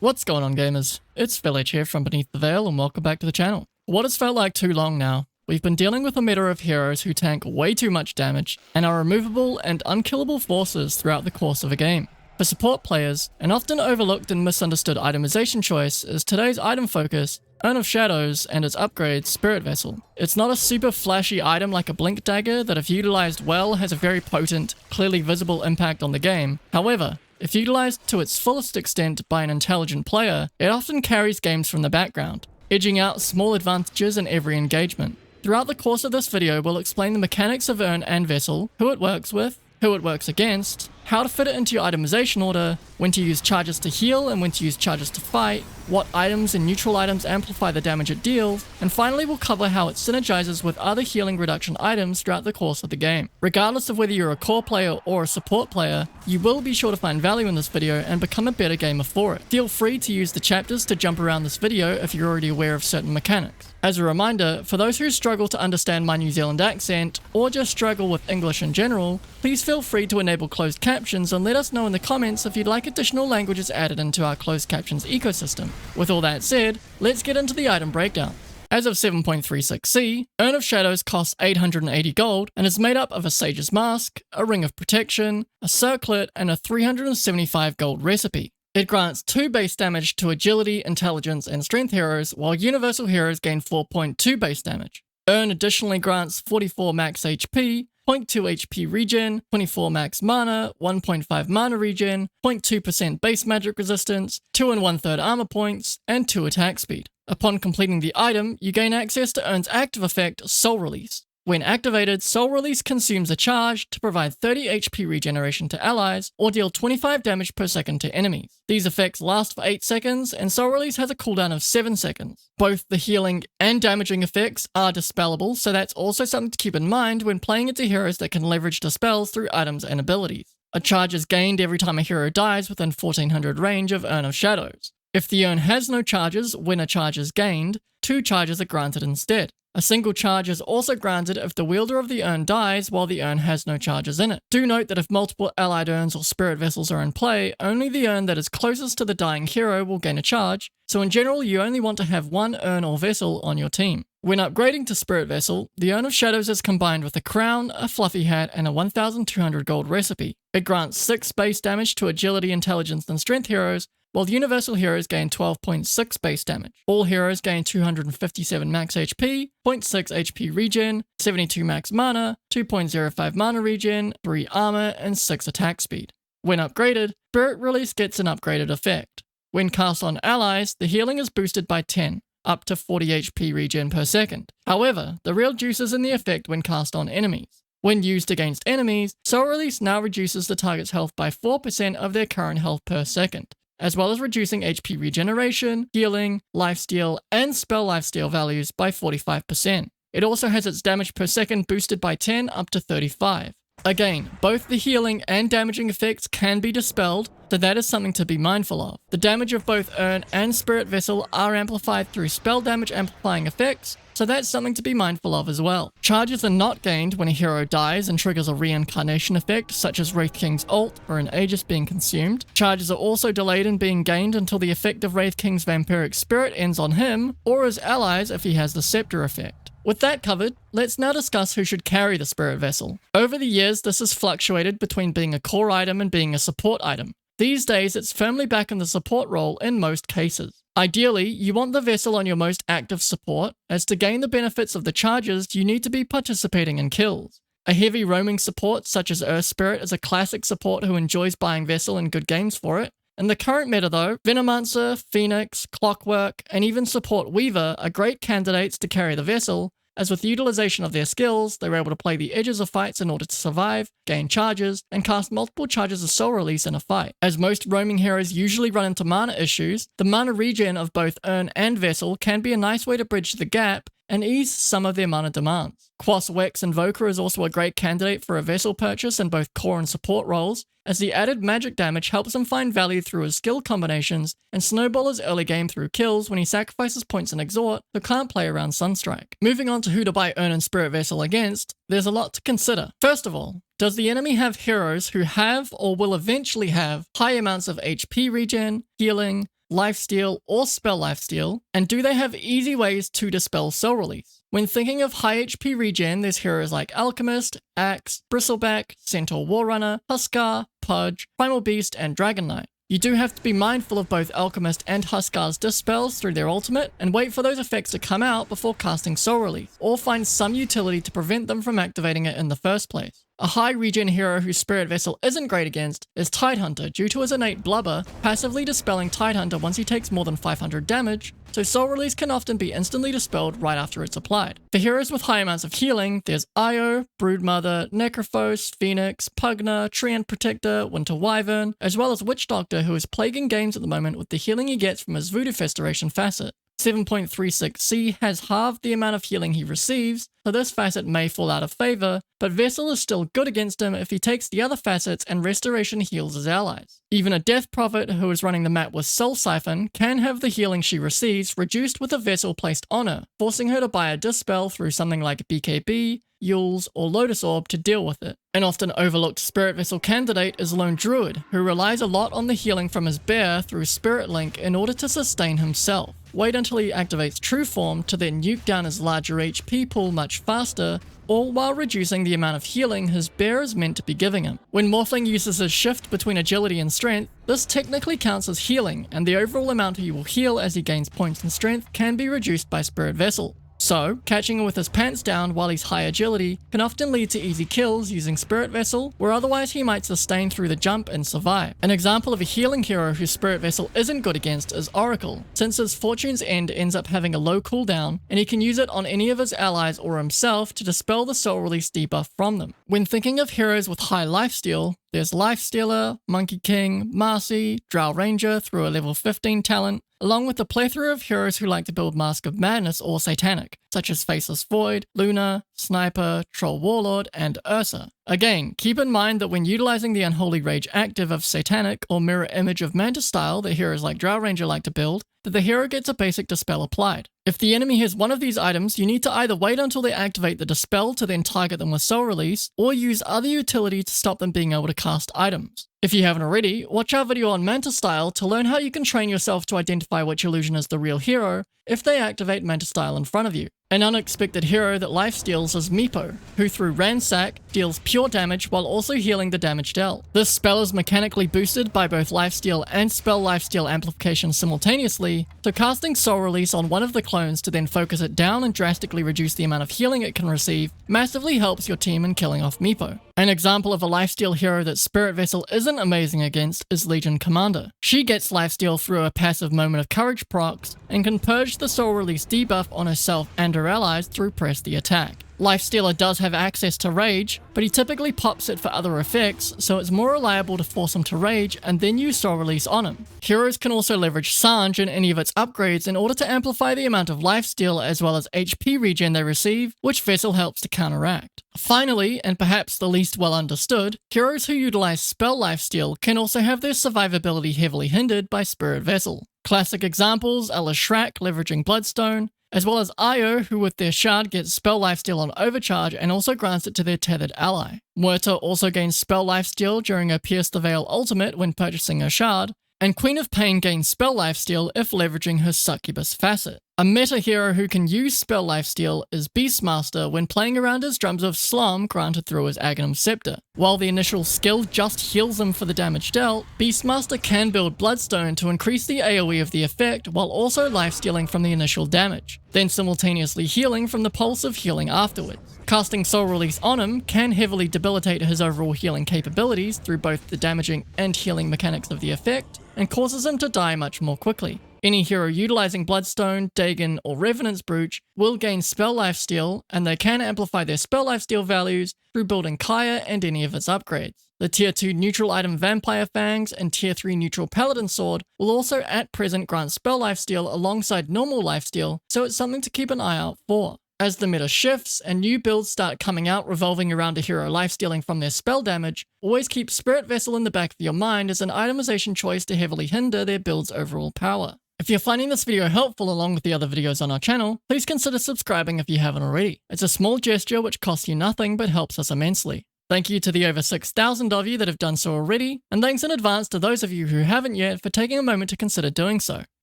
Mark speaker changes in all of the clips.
Speaker 1: What's going on, gamers? It's Village here from Beneath the Veil, and welcome back to the channel. What has felt like too long now, we've been dealing with a meta of heroes who tank way too much damage and are removable and unkillable forces throughout the course of a game. For support players, an often overlooked and misunderstood itemization choice is today's item focus, Urn of Shadows, and its upgrade, Spirit Vessel. It's not a super flashy item like a Blink Dagger that if utilized well has a very potent, clearly visible impact on the game. However, if utilized to its fullest extent by an intelligent player, it often carries games from the background, edging out small advantages in every engagement. Throughout the course of this video, we'll explain the mechanics of Urn and Vessel, who it works with, who it works against, how to fit it into your itemization order, when to use charges to heal and when to use charges to fight, what items and neutral items amplify the damage it deals, and finally we'll cover how it synergizes with other healing reduction items throughout the course of the game. Regardless of whether you're a core player or a support player, you will be sure to find value in this video and become a better gamer for it. Feel free to use the chapters to jump around this video if you're already aware of certain mechanics. As a reminder, for those who struggle to understand my New Zealand accent, or just struggle with English in general, please feel free to enable closed captions and let us know in the comments if you'd like additional languages added into our closed captions ecosystem. With all that said, let's get into the item breakdown. As of 7.36c, Urn of Shadows costs 880 gold and is made up of a Sage's Mask, a Ring of Protection, a Circlet, and a 375 gold recipe. It grants 2 base damage to Agility, Intelligence, and Strength heroes, while Universal heroes gain 4.2 base damage. Urn additionally grants 44 max HP, 0.2 HP regen, 24 max mana, 1.5 mana regen, 0.2% base magic resistance, 2 1/3 armor points, and 2 attack speed. Upon completing the item, you gain access to Urn's active effect, Soul Release. When activated, Soul Release consumes a charge to provide 30 HP regeneration to allies, or deal 25 damage per second to enemies. These effects last for 8 seconds, and Soul Release has a cooldown of 7 seconds. Both the healing and damaging effects are dispellable, so that's also something to keep in mind when playing into heroes that can leverage dispels through items and abilities. A charge is gained every time a hero dies within 1400 range of Urn of Shadows. If the urn has no charges when a charge is gained, 2 charges are granted instead. A single charge is also granted if the wielder of the urn dies while the urn has no charges in it. Do note that if multiple allied urns or spirit vessels are in play, only the urn that is closest to the dying hero will gain a charge, so in general you only want to have one urn or vessel on your team. When upgrading to Spirit Vessel, the Urn of Shadows is combined with a crown, a fluffy hat, and a 1200 gold recipe. It grants 6 base damage to Agility, Intelligence, and Strength heroes, while Universal heroes gain 12.6 base damage. All heroes gain 257 max HP, 0.6 HP regen, 72 max mana, 2.05 mana regen, 3 armor, and 6 attack speed. When upgraded, Spirit Release gets an upgraded effect. When cast on allies, the healing is boosted by 10, up to 40 HP regen per second. However, the real juice is in the effect when cast on enemies. When used against enemies, Soul Release now reduces the target's health by 4% of their current health per second, as well as reducing HP regeneration, healing, lifesteal, and spell lifesteal values by 45%. It also has its damage per second boosted by 10 up to 35. Again, both the healing and damaging effects can be dispelled, so that is something to be mindful of. The damage of both Urn and Spirit Vessel are amplified through spell damage amplifying effects, so that's something to be mindful of as well. Charges are not gained when a hero dies and triggers a reincarnation effect, such as Wraith King's ult or an Aegis being consumed. Charges are also delayed in being gained until the effect of Wraith King's vampiric spirit ends on him, or his allies if he has the Scepter effect. With that covered, let's now discuss who should carry the Spirit Vessel. Over the years, this has fluctuated between being a core item and being a support item. These days, it's firmly back in the support role in most cases. Ideally, you want the vessel on your most active support, as to gain the benefits of the charges, you need to be participating in kills. A heavy roaming support such as Earth Spirit is a classic support who enjoys buying Vessel and good games for it. In the current meta though, Venomancer, Phoenix, Clockwork, and even Support Weaver are great candidates to carry the Vessel, as with utilization of their skills, they're able to play the edges of fights in order to survive, gain charges, and cast multiple charges of Soul Release in a fight. As most roaming heroes usually run into mana issues, the mana regen of both Urn and Vessel can be a nice way to bridge the gap and ease some of their mana demands. Quas Wex Invoker is also a great candidate for a Vessel purchase in both core and support roles, as the added magic damage helps him find value through his skill combinations and snowball his early game through kills when he sacrifices points in Exhort, who can't play around Sunstrike. Moving on to who to buy Urn and Spirit Vessel against, there's a lot to consider. First of all, Does the enemy have heroes who have or will eventually have high amounts of HP regen, healing, lifesteal, or spell lifesteal? And do they have easy ways to dispel soul release? When thinking of high HP regen, there's heroes like Alchemist, Axe, Bristleback, Centaur Warrunner, Huskar, Pudge, Primal Beast, and Dragon Knight. You do have to be mindful of both Alchemist and Huskar's dispels through their ultimate, and wait for those effects to come out before casting Soul Release, or find some utility to prevent them from activating it in the first place. A high regen hero whose Spirit Vessel isn't great against is Tidehunter due to his innate blubber, passively dispelling Tidehunter once he takes more than 500 damage, so Soul Release can often be instantly dispelled right after it's applied. For heroes with high amounts of healing, there's Io, Broodmother, Necrophos, Phoenix, Pugna, Treant Protector, Winter Wyvern, as well as Witch Doctor, who is plaguing games at the moment with the healing he gets from his Voodoo Festeration facet. 7.36C has halved the amount of healing he receives, so this facet may fall out of favor, but Vessel is still good against him if he takes the other facets and Restoration heals his allies. Even a Death Prophet who is running the map with Soul Siphon can have the healing she receives reduced with a Vessel placed on her, forcing her to buy a Dispel through something like BKB, Yules, or Lotus Orb to deal with it. An often overlooked Spirit Vessel candidate is Lone Druid, who relies a lot on the healing from his bear through Spirit Link in order to sustain himself. Wait until he activates True Form to then nuke down his larger HP pool much faster, all while reducing the amount of healing his bear is meant to be giving him. When Morphling uses his shift between agility and strength, this technically counts as healing, and the overall amount he will heal as he gains points in strength can be reduced by Spirit Vessel. So, catching him with his pants down while he's high agility can often lead to easy kills using Spirit Vessel, where otherwise he might sustain through the jump and survive. An example of a healing hero whose Spirit Vessel isn't good against is Oracle, since his Fortune's End ends up having a low cooldown, and he can use it on any of his allies or himself to dispel the Soul Release debuff from them. When thinking of heroes with high lifesteal, there's Lifestealer, Monkey King, Marcy, Drow Ranger through a level 15 talent, along with a plethora of heroes who like to build Mask of Madness or Satanic, such as Faceless Void, Luna, Sniper, Troll Warlord, and Ursa. Again, keep in mind that when utilizing the Unholy Rage active of Satanic or Mirror Image of Manta style that heroes like Drow Ranger like to build, that the hero gets a basic dispel applied. If the enemy has one of these items, you need to either wait until they activate the dispel to then target them with Soul Release, or use other utility to stop them being able to cast items. If you haven't already, watch our video on Manta Style to learn how you can train yourself to identify which illusion is the real hero if they activate Manta Style in front of you. An unexpected hero that lifesteals is Meepo, who through Ransack deals pure damage while also healing the damage dealt. This spell is mechanically boosted by both lifesteal and spell lifesteal amplification simultaneously, so casting Soul Release on one of the clones to then focus it down and drastically reduce the amount of healing it can receive massively helps your team in killing off Meepo. An example of a lifesteal hero that Spirit Vessel isn't amazing against is Legion Commander. She gets lifesteal through a passive Moment of Courage procs and can purge the Soul Release debuff on herself and her allies through Press the Attack. Lifestealer does have access to Rage, but he typically pops it for other effects, so it's more reliable to force him to Rage and then use Soul Release on him. Heroes can also leverage Sange in any of its upgrades in order to amplify the amount of lifesteal as well as HP regen they receive, which Vessel helps to counteract. Finally, and perhaps the least well understood, heroes who utilize spell lifesteal can also have their survivability heavily hindered by Spirit Vessel. Classic examples are Leshrac leveraging Bloodstone, as well as Io, who with their shard gets spell lifesteal on overcharge and also grants it to their tethered ally. Muerta also gains spell lifesteal during her Pierce the Veil ultimate when purchasing her shard, and Queen of Pain gains spell lifesteal if leveraging her Succubus facet. A meta hero who can use spell lifesteal is Beastmaster when playing around his drums of Slum granted through his Aghanim Scepter. While the initial skill just heals him for the damage dealt, Beastmaster can build Bloodstone to increase the AoE of the effect while also lifestealing from the initial damage, then simultaneously healing from the pulse of healing afterwards. Casting Soul Release on him can heavily debilitate his overall healing capabilities through both the damaging and healing mechanics of the effect, and causes him to die much more quickly. Any hero utilizing Bloodstone, Dagon, or Revenant's Brooch will gain spell lifesteal, and they can amplify their spell lifesteal values through building Kaya and any of its upgrades. The tier 2 neutral item Vampire Fangs and tier 3 neutral Paladin Sword will also at present grant spell lifesteal alongside normal lifesteal, so it's something to keep an eye out for. As the meta shifts and new builds start coming out revolving around a hero lifestealing from their spell damage, always keep Spirit Vessel in the back of your mind as an itemization choice to heavily hinder their build's overall power. If you're finding this video helpful along with the other videos on our channel, please consider subscribing if you haven't already. It's a small gesture which costs you nothing but helps us immensely. Thank you to the over 6,000 of you that have done so already, and thanks in advance to those of you who haven't yet for taking a moment to consider doing so.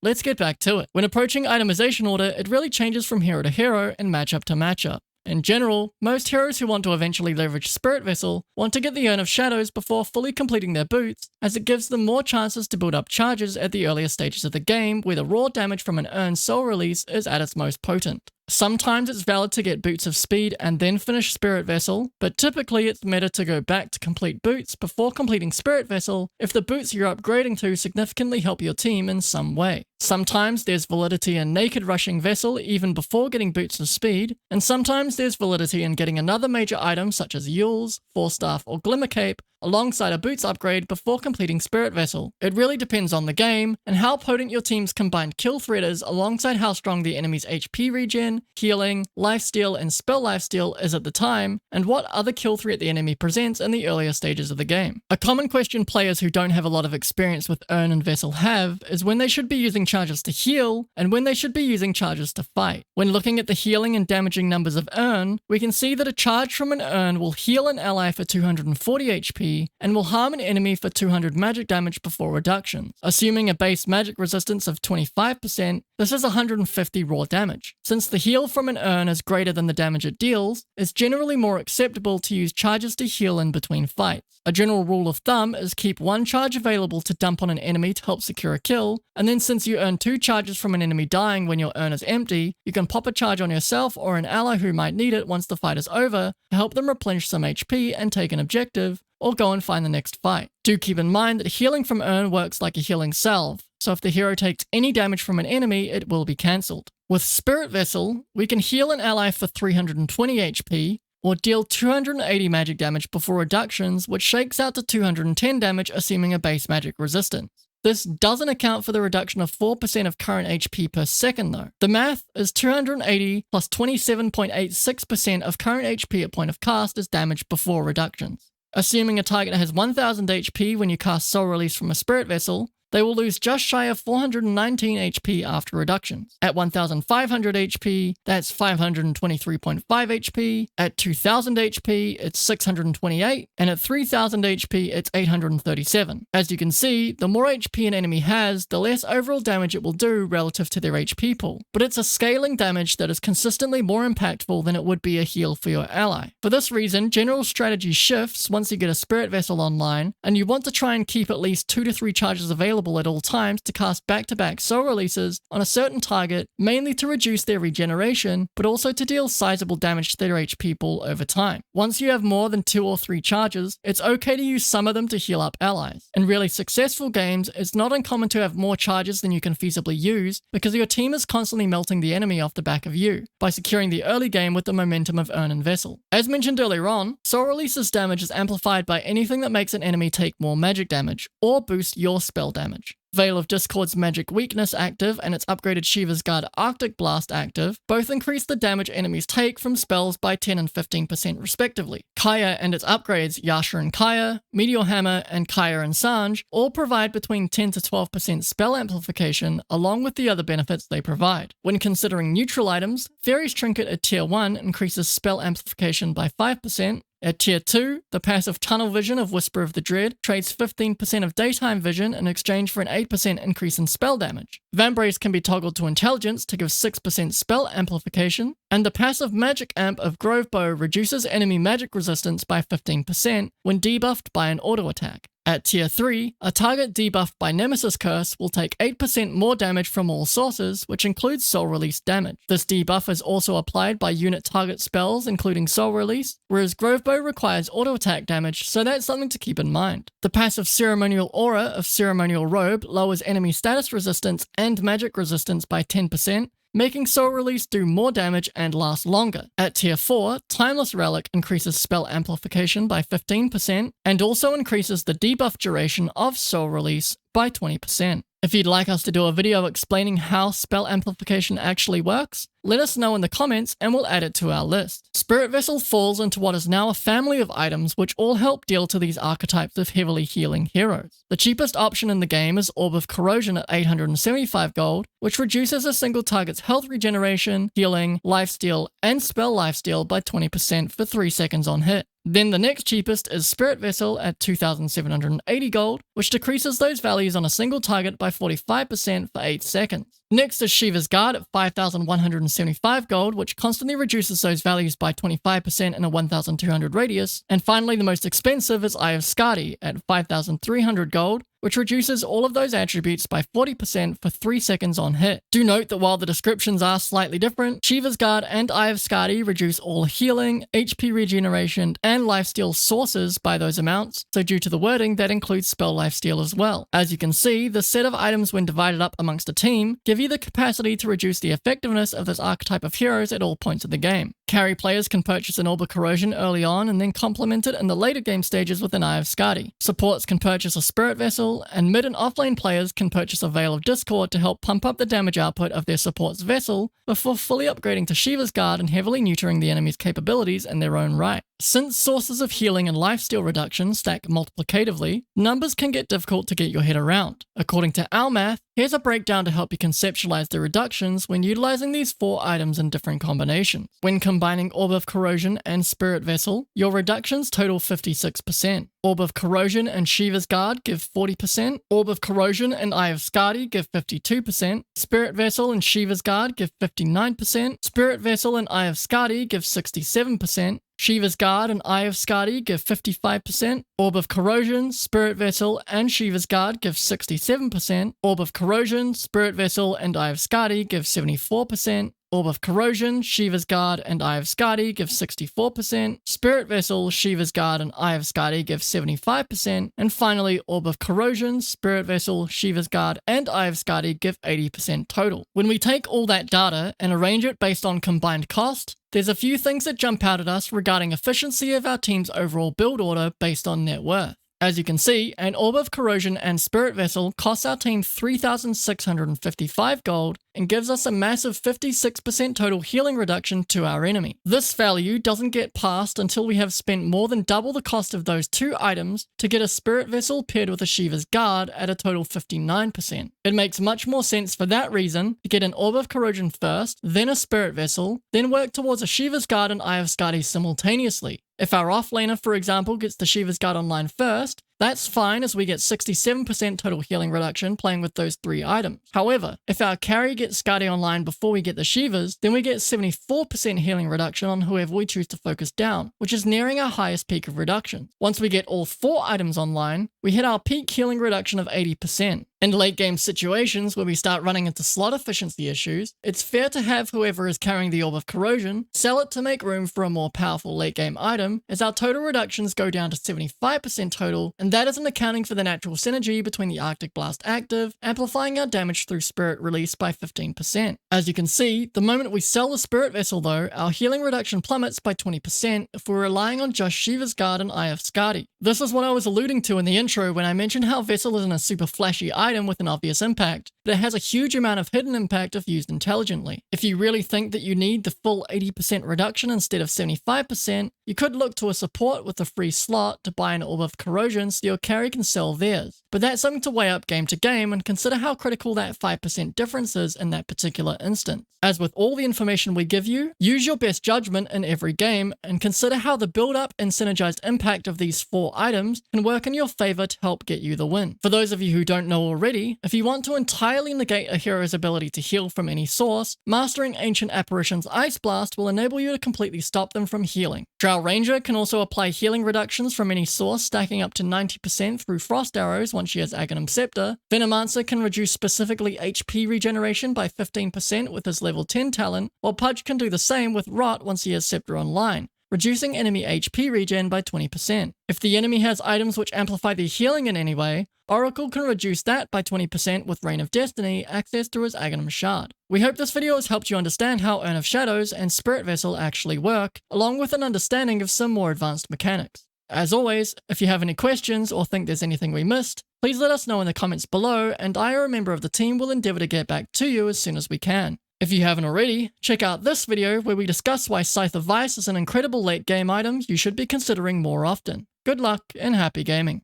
Speaker 1: Let's get back to it. When approaching Itemisation Order, it really changes from hero to hero and matchup to matchup. In general, most heroes who want to eventually leverage Spirit Vessel want to get the Urn of Shadows before fully completing their boots, as it gives them more chances to build up charges at the earlier stages of the game where the raw damage from an Urn soul release is at its most potent. Sometimes it's valid to get boots of speed and then finish Spirit Vessel, but typically it's meta to go back to complete boots before completing Spirit Vessel if the boots you're upgrading to significantly help your team in some way. Sometimes there's validity in naked rushing Vessel even before getting boots of speed, and sometimes there's validity in getting another major item such as Yules, Force Staff, or Glimmer Cape alongside a boots upgrade before completing Spirit Vessel. It really depends on the game and how potent your team's combined kill threat is alongside how strong the enemy's HP regen, healing, lifesteal, and spell lifesteal is at the time, and what other kill threat the enemy presents in the earlier stages of the game. A common question players who don't have a lot of experience with Urn and Vessel have is when they should be using charges to heal and when they should be using charges to fight. When looking at the healing and damaging numbers of Urn, we can see that a charge from an Urn will heal an ally for 240 HP and will harm an enemy for 200 magic damage before reductions. Assuming a base magic resistance of 25%, this is 150 raw damage. Since the heal from an Urn is greater than the damage it deals, it's generally more acceptable to use charges to heal in between fights. A general rule of thumb is keep one charge available to dump on an enemy to help secure a kill, and then since you earn 2 charges from an enemy dying when your Urn is empty, you can pop a charge on yourself or an ally who might need it once the fight is over to help them replenish some HP and take an objective, or go and find the next fight. Do keep in mind that healing from Urn works like a healing salve, so if the hero takes any damage from an enemy, it will be cancelled. With Spirit Vessel, we can heal an ally for 320 HP, or deal 280 magic damage before reductions, which shakes out to 210 damage assuming a base magic resistance. This doesn't account for the reduction of 4% of current HP per second though. The math is 280 plus 27.86% of current HP at point of cast is damage before reductions. Assuming a target has 1000 HP when you cast Soul Release from a Spirit Vessel, they will lose just shy of 419 HP after reductions. At 1500 HP, that's 523.5 HP. At 2000 HP, it's 628. And at 3000 HP, it's 837. As you can see, the more HP an enemy has, the less overall damage it will do relative to their HP pool. But it's a scaling damage that is consistently more impactful than it would be a heal for your ally. For this reason, general strategy shifts once you get a Spirit Vessel online, and you want to try and keep at least 2 to 3 charges available at all times to cast back-to-back soul releases on a certain target, mainly to reduce their regeneration, but also to deal sizable damage to their HP pool over time. Once you have more than 2 or 3 charges, it's okay to use some of them to heal up allies. In really successful games, it's not uncommon to have more charges than you can feasibly use, because your team is constantly melting the enemy off the back of you, by securing the early game with the momentum of Urn and Vessel. As mentioned earlier on, soul releases damage is amplified by anything that makes an enemy take more magic damage, or boost your spell damage. Veil of Discord's magic weakness active and its upgraded Shiva's Guard Arctic Blast active both increase the damage enemies take from spells by 10 and 15% respectively. Kaya and its upgrades Yasha and Kaya, Meteor Hammer, and Kaya and Sanj all provide between 10 to 12% spell amplification along with the other benefits they provide. When considering neutral items, Fairy's Trinket at Tier 1 increases spell amplification by 5%, at Tier 2, the passive Tunnel Vision of Whisper of the Dread trades 15% of daytime vision in exchange for an 8% increase in spell damage. Vambrace can be toggled to Intelligence to give 6% spell amplification, and the passive Magic Amp of Grove Bow reduces enemy magic resistance by 15% when debuffed by an auto attack. At Tier 3, a target debuffed by Nemesis Curse will take 8% more damage from all sources, which includes Soul Release damage. This debuff is also applied by unit target spells, including Soul Release, whereas Grovebow requires auto attack damage, so that's something to keep in mind. The passive Ceremonial Aura of Ceremonial Robe lowers enemy status resistance and magic resistance by 10%, making Soul Release do more damage and last longer. At Tier 4, Timeless Relic increases spell amplification by 15% and also increases the debuff duration of Soul Release by 20%. If you'd like us to do a video explaining how spell amplification actually works, let us know in the comments and we'll add it to our list. Spirit Vessel falls into what is now a family of items which all help deal to these archetypes of heavily healing heroes. The cheapest option in the game is Orb of Corrosion at 875 gold, which reduces a single target's health regeneration, healing, lifesteal, and spell lifesteal by 20% for 3 seconds on hit. Then the next cheapest is Spirit Vessel at 2,780 gold, which decreases those values on a single target by 45% for 8 seconds. Next is Shiva's Guard at 5,175 gold, which constantly reduces those values by 25% in a 1,200 radius. And finally, the most expensive is Eye of Skadi at 5,300 gold, which reduces all of those attributes by 40% for 3 seconds on hit. Do note that while the descriptions are slightly different, Shiva's Guard and Eye of Skadi reduce all healing, HP regeneration, and lifesteal sources by those amounts, so due to the wording, that includes spell lifesteal as well. As you can see, the set of items when divided up amongst a team give you the capacity to reduce the effectiveness of this archetype of heroes at all points of the game. Carry players can purchase an Orb of Corrosion early on and then complement it in the later game stages with an Eye of Skadi. Supports can purchase a Spirit Vessel, and mid and offlane players can purchase a Veil of Discord to help pump up the damage output of their support's vessel before fully upgrading to Shiva's Guard and heavily neutering the enemy's capabilities in their own right. Since sources of healing and lifesteal reduction stack multiplicatively, numbers can get difficult to get your head around. According to our math, here's a breakdown to help you conceptualize the reductions when utilizing these 4 items in different combinations. When combining Orb of Corrosion and Spirit Vessel, your reductions total 56%. Orb of Corrosion and Shiva's Guard give 40%, Orb of Corrosion and Eye of Skadi give 52%, Spirit Vessel and Shiva's Guard give 59%, Spirit Vessel and Eye of Skadi give 67%, Shiva's Guard and Eye of Skadi give 55%, Orb of Corrosion, Spirit Vessel, and Shiva's Guard give 67%, Orb of Corrosion, Spirit Vessel, and Eye of Skadi give 74%, Orb of Corrosion, Shiva's Guard, and Eye of Skadi give 64%, Spirit Vessel, Shiva's Guard, and Eye of Skadi give 75%, and finally Orb of Corrosion, Spirit Vessel, Shiva's Guard, and Eye of Skadi give 80% total. When we take all that data and arrange it based on combined cost, there's a few things that jump out at us regarding efficiency of our team's overall build order based on net worth. As you can see, an Orb of Corrosion and Spirit Vessel costs our team 3,655 gold and gives us a massive 56% total healing reduction to our enemy. This value doesn't get passed until we have spent more than double the cost of those 2 items to get a Spirit Vessel paired with a Shiva's Guard at a total 59%. It makes much more sense for that reason to get an Orb of Corrosion first, then a Spirit Vessel, then work towards a Shiva's Guard and Eye of Skadi simultaneously. If our offlaner, for example, gets the Shiva's Guard online first, that's fine as we get 67% total healing reduction playing with those 3 items. However, if our carry gets Skadi online before we get the Shivas, then we get 74% healing reduction on whoever we choose to focus down, which is nearing our highest peak of reduction. Once we get all 4 items online, we hit our peak healing reduction of 80%. In late game situations where we start running into slot efficiency issues, it's fair to have whoever is carrying the Orb of Corrosion sell it to make room for a more powerful late game item, as our total reductions go down to 75% total, and that isn't accounting for the natural synergy between the Arctic Blast active, amplifying our damage through Spirit Release by 15%. As you can see, the moment we sell the Spirit Vessel though, our healing reduction plummets by 20% if we're relying on just Shiva's Guard and Eye of Skadi. This is what I was alluding to in the intro when I mentioned how Vessel isn't a super flashy item with an obvious impact, but it has a huge amount of hidden impact if used intelligently. If you really think that you need the full 80% reduction instead of 75%, you could look to a support with a free slot to buy an Orb of Corrosion so your carry can sell theirs. But that's something to weigh up game to game and consider how critical that 5% difference is in that particular instance. As with all the information we give you, use your best judgment in every game and consider how the build-up and synergized impact of these 4 items can work in your favor to help get you the win. For those of you who don't know already, if you want to entirely negate a hero's ability to heal from any source, mastering Ancient Apparition's Ice Blast will enable you to completely stop them from healing. Drow Ranger can also apply healing reductions from any source, stacking up to 90% through Frost Arrows once she has Aghanim Scepter. Venomancer can reduce specifically HP regeneration by 15% with his level 10 talent, while Pudge can do the same with Rot once he has Scepter online, reducing enemy HP regen by 20%. If the enemy has items which amplify their healing in any way, Oracle can reduce that by 20% with Reign of Destiny accessed through his Aghanim Shard. We hope this video has helped you understand how Urn of Shadows and Spirit Vessel actually work, along with an understanding of some more advanced mechanics. As always, if you have any questions or think there's anything we missed, please let us know in the comments below, and I or a member of the team will endeavor to get back to you as soon as we can. If you haven't already, check out this video where we discuss why Scythe of Vice is an incredible late game item you should be considering more often. Good luck and happy gaming.